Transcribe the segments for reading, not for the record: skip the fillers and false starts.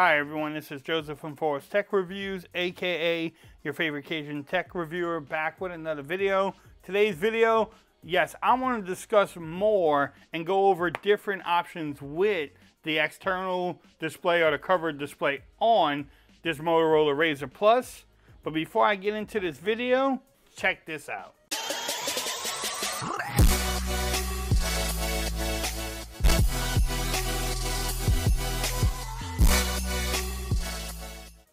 Hi everyone, this is Joseph from Forest Tech Reviews, aka your favorite Cajun tech reviewer, back with another video. Today's video, yes, I want to discuss more and go over different options with the external display or the covered display on this Motorola Razr Plus. But before I get into this video, check this out.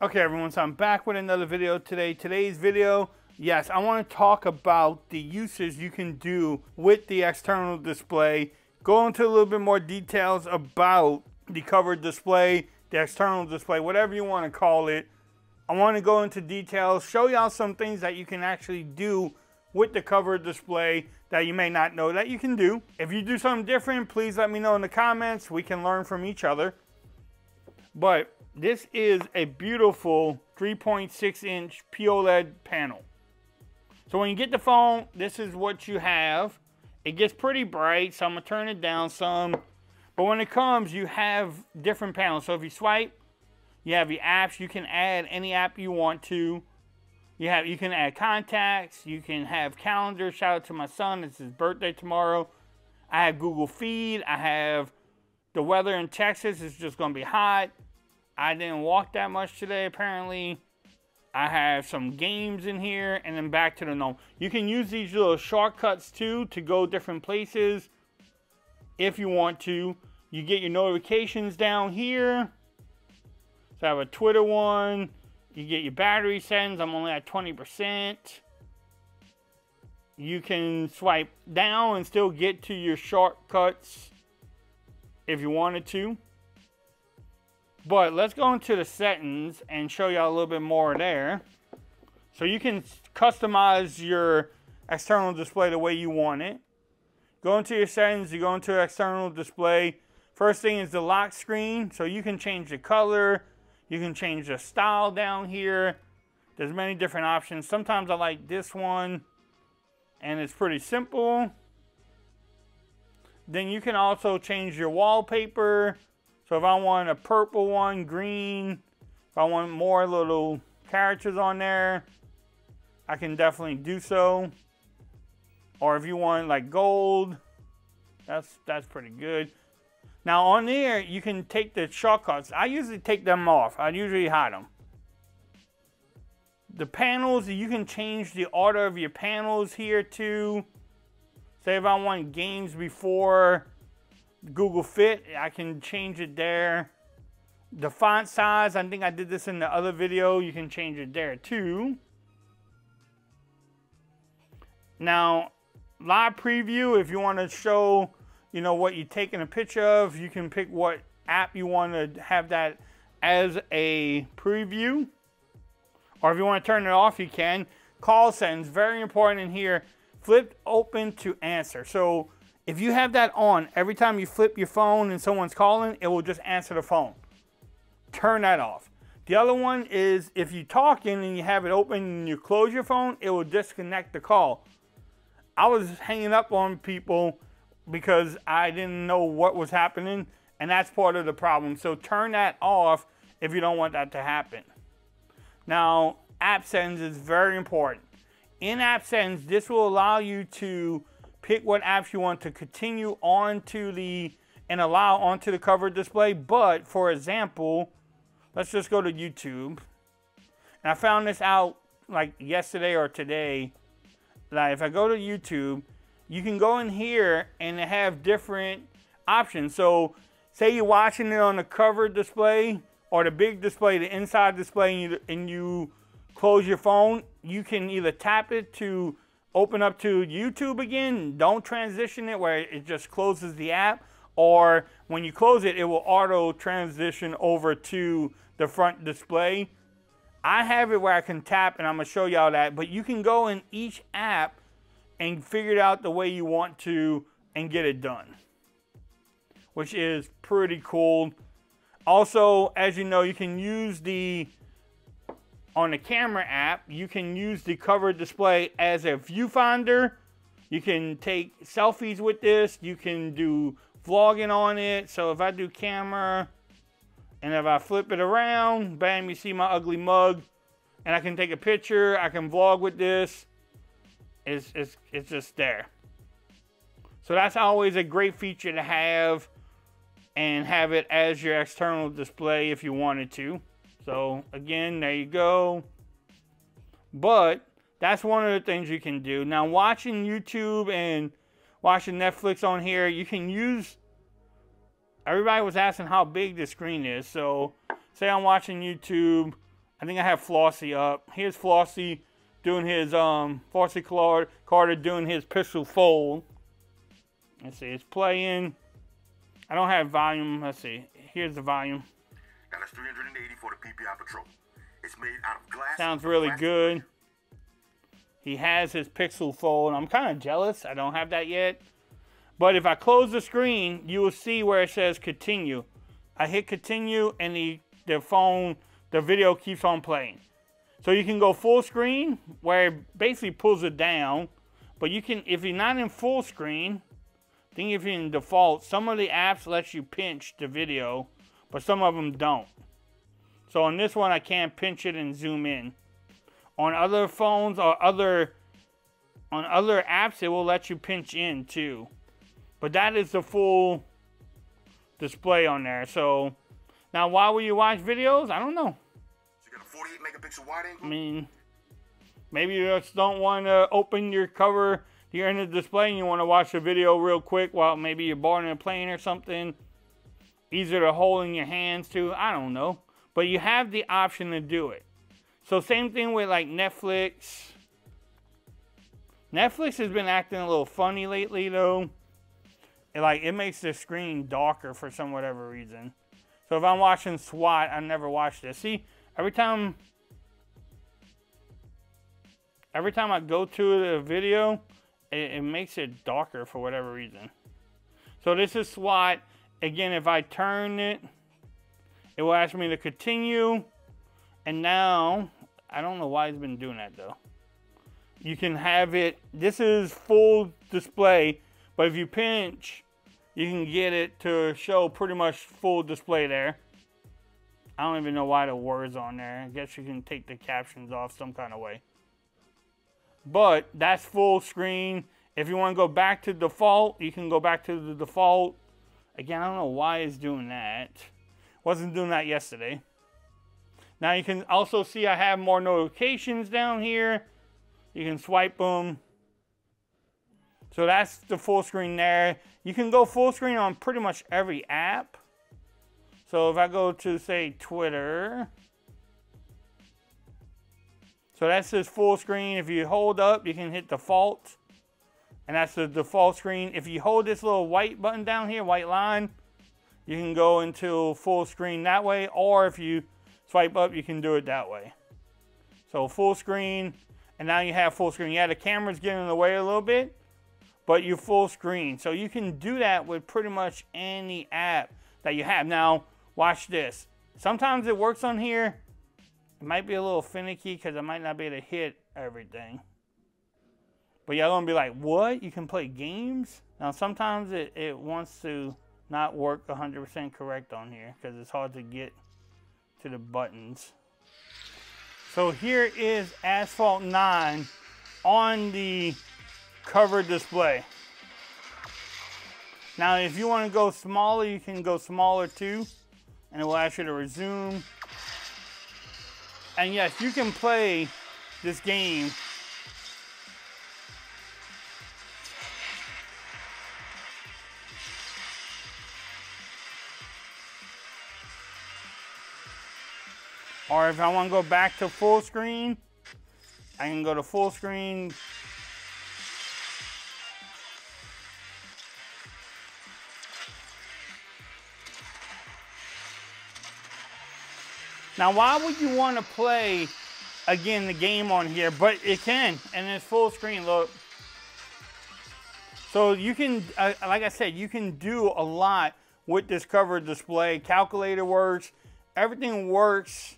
Okay everyone, so I'm back with another video today. Today's video, yes, I want to talk about the uses you can do with the external display. Go into a little bit more details about the covered display, the external display, whatever you want to call it. I want to go into details, show y'all some things that you can actually do with the covered display that you may not know that you can do. If you do something different, please let me know in the comments. We can learn from each other. But this is a beautiful 3.6-inch POLED panel. So when you get the phone, this is what you have. It gets pretty bright, so I'm gonna turn it down some. But when it comes, you have different panels. So if you swipe, you have your apps. You can add any app you want to. You can add contacts. You can have calendar. Shout out to my son. It's his birthday tomorrow. I have Google Feed. I have the weather in Texas. It's just gonna be hot. I didn't walk that much today, apparently. I have some games in here, and then back to the normal. You can use these little shortcuts, too, to go different places if you want to. You get your notifications down here. So I have a Twitter one. You get your battery settings. I'm only at 20%. You can swipe down and still get to your shortcuts if you wanted to. But let's go into the settings and show y'all a little bit more there. So you can customize your external display the way you want it. Go into your settings, you go into external display. First thing is the lock screen. So you can change the color. You can change the style down here. There's many different options. Sometimes I like this one, and it's pretty simple. Then you can also change your wallpaper. So if I want a purple one, green, if I want more little characters on there, I can definitely do so. Or if you want like gold, that's pretty good. Now on there, you can take the shortcuts. I usually take them off. I usually hide them. The panels, you can change the order of your panels here too. Say if I want games before Google Fit, I can change it there. The font size, I think I did this in the other video. You can change it there too. Now, live preview, if you want to show, you know, what you're taking a picture of, you can pick what app you want to have that as a preview. Or if you want to turn it off, you can. Call settings, very important in here. Flip open to answer. So if you have that on, every time you flip your phone and someone's calling, it will just answer the phone. Turn that off. The other one is if you're talking and you have it open and you close your phone, it will disconnect the call. I was hanging up on people because I didn't know what was happening, and that's part of the problem. So turn that off if you don't want that to happen. Now, app settings is very important. In app settings, this will allow you to pick what apps you want to continue onto and allow onto the covered display. But for example, let's just go to YouTube. And I found this out like yesterday or today. Like if I go to YouTube, you can go in here and have different options. So say you're watching it on the covered display or the big display, the inside display, and you close your phone, you can either tap it to open up to YouTube again. Don't transition it where it just closes the app, or when you close it, it will auto transition over to the front display. I have it where I can tap, and I'm gonna show y'all that, but you can go in each app and figure it out the way you want to and get it done, which is pretty cool. Also, as you know, you can use on the camera app, you can use the covered display as a viewfinder. You can take selfies with this. You can do vlogging on it. So if I do camera And if I flip it around, bam, you see my ugly mug. And I can take a picture, I can vlog with this. It's just there. So that's always a great feature to have, and have it as your external display if you wanted to. So again, there you go. But that's one of the things you can do. Now, watching YouTube and watching Netflix on here, you can use, everybody was asking how big the screen is. So say I'm watching YouTube, I think I have Flossie up. Here's Flossie doing his, Flossie Carter doing his pixel fold. Let's see, it's playing. I don't have volume. Let's see. Here's the volume. Now that's 380 for the PPI Patrol. It's made out of glass. Sounds really good. He has his pixel fold. I'm kind of jealous. I don't have that yet. But if I close the screen, you will see where it says continue. I hit continue, and the video keeps on playing. So you can go full screen, where it basically pulls it down. But you can, if you're not in full screen, I think if you're in default, some of the apps let you pinch the video, but some of them don't. So on this one, I can't pinch it and zoom in. On other phones or on other apps, it will let you pinch in too. But that is the full display on there. So now, why will you watch videos? I don't know. So you got a 48 megapixel wide angle? I mean, maybe you just don't want to open your cover. You're in the display and you want to watch the video real quick while maybe you're boarding a plane or something. Easier to hold in your hands too. I don't know. But you have the option to do it. So same thing with like Netflix. Netflix has been acting a little funny lately though. It makes the screen darker for some whatever reason. So if I'm watching SWAT, I never watch this. See, every time I go to the video, it makes it darker for whatever reason. So this is SWAT. Again, if I turn it, it will ask me to continue. And now, I don't know why it's been doing that though. You can have it, this is full display, but if you pinch, you can get it to show pretty much full display there. I don't even know why the word's on there. I guess you can take the captions off some kind of way. But that's full screen. If you want to go back to default, you can go back to the default. Again, I don't know why it's doing that. Wasn't doing that yesterday. Now you can also see I have more notifications down here. You can swipe them. So that's the full screen there. You can go full screen on pretty much every app. So if I go to, say, Twitter. So that says full screen. If you hold up, you can hit default. And that's the default screen. If you hold this little white button down here, white line, you can go into full screen that way. Or if you swipe up, you can do it that way. So full screen. And now you have full screen. Yeah, the camera's getting in the way a little bit, but you're full screen. So you can do that with pretty much any app that you have. Now, watch this. Sometimes it works on here. It might be a little finicky because I might not be able to hit everything. But y'all gonna be like, what? You can play games? Now, sometimes it wants to not work 100% correct on here because it's hard to get to the buttons. So here is Asphalt 9 on the cover display. Now, if you want to go smaller, you can go smaller too, and it will ask you to resume. And yes, you can play this game or if I want to go back to full screen, I can go to full screen. Now, why would you want to play, again, the game on here? But it can, and it's full screen, look. So you can, like I said, you can do a lot with this cover display. Calculator works, everything works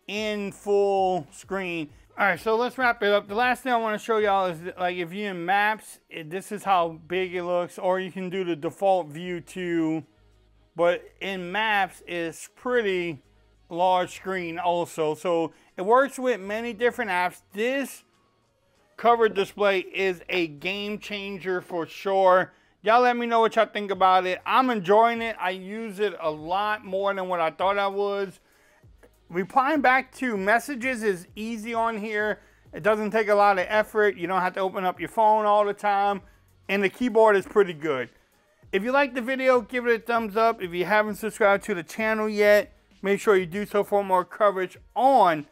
in full screen. All right, so let's wrap it up. The last thing I want to show y'all is, like, if you're in maps, this is how big it looks, or you can do the default view too. but in maps it's pretty large screen also. So it works with many different apps. This covered display is a game changer for sure. Y'all let me know what y'all think about it. I'm enjoying it. I use it a lot more than what I thought I was. Replying back to messages is easy on here. It doesn't take a lot of effort. You don't have to open up your phone all the time. And the keyboard is pretty good. If you liked the video, give it a thumbs up. If you haven't subscribed to the channel yet, make sure you do so for more coverage on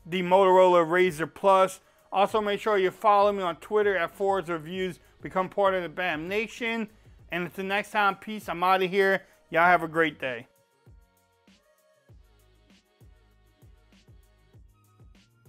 the Motorola Razr Plus. Also, make sure you follow me on Twitter at Forza Reviews. Become part of the BAM Nation. And until next time, peace. I'm out of here. Y'all have a great day.